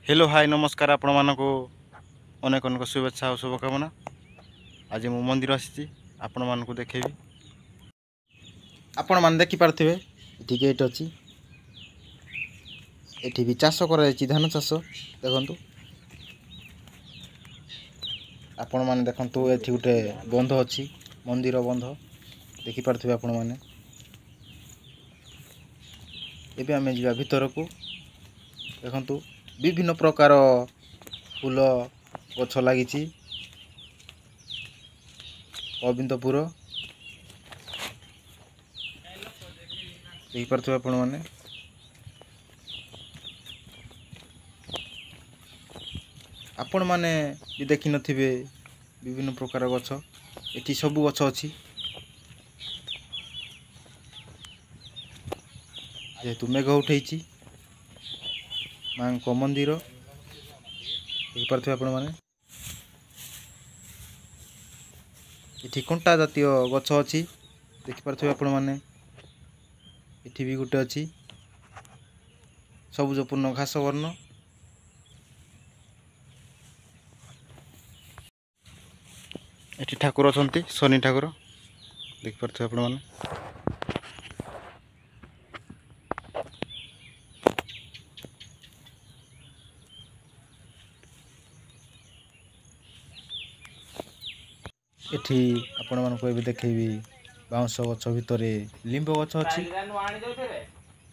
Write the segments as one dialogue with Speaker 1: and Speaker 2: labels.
Speaker 1: Hello hi नमस्कार आपण मानक अनेक अनेक शुभेच्छा और शुभकामना। आज मु मंदिर आसी आपण मानक देखेबी। आपण मान देखि पारथिबे एठी गेट अछि। एठी भी चाष करा जायछि धान चाष देखंतु। आपण माने देखंतु एठी गुटे बंध अछि मंदिर बंध देखि पारथिबे आपण माने। एबे आमे जिबा भीतर को देखंतु विभिन्न प्रकार फूल गछ लागिछि। गोविंदपुर देखि पारथिबे आपण माने। आपण माने भी देखि नथिबे विभिन्न प्रकार गछ एठी सबु गछ अछि। जेहेतु मेघ उठैछि मां को मंदिर देखि पारथिबे आपण माने। एठी कंटा जातीय गछ अछि देखि पारथिबे आपण माने। एठी भी गुटे अछि सबुजपूर्ण घास वर्ण। एठी ठाकुर अछंती शनि ठाकुर देखि पारथिबे आपण माने। एठी आपण मानको एबे देखेबी बाउंस गछ भितरे लिंब गछ अछि।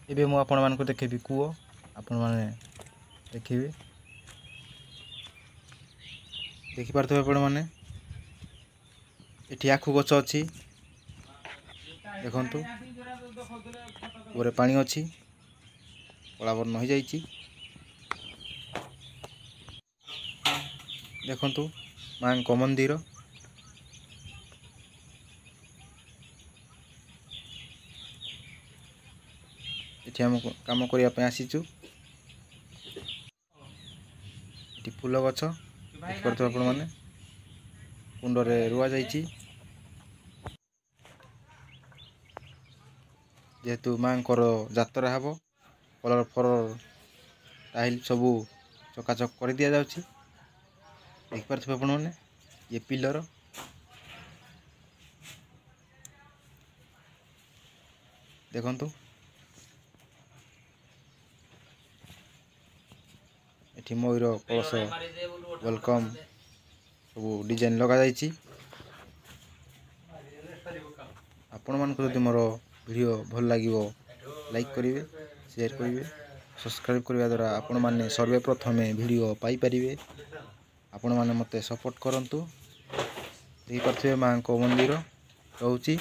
Speaker 1: एबे मु आपण मानको देखेबी कुओ आपण माने देखिबे देखि पारथिबे आपण माने। एठी आखु गछ अछि देखंतु ओरे पानी अछि कला वर्ण हो जायछि देखंतु मां को मंदिर। एठी हम काम करिया पे आसीचु। एठी फूल गछ देखि पारथिबे आपण माने कुंड रे रुआ जायछि। जेहेतु मां को यात्रा हबो कलर फलर टाइल सबू चकाचक कर दिया जाउछि देखि पारथिबे आपण माने। ये पिलर देखंतु एठी मयूर कलश वेलकम सब डिजाइन लगा जायछि। आपण मान को जदि मोर वीडियो भल लागिवो लाइक करिवे शेयर करिवे सब्सक्राइब करबा द्वारा आपण माने सर्वप्रथमे वीडियो पाई परिवे। आपण माने मते सपोर्ट करंतु। देखि पारथिबे मां को मंदिर रहउछि।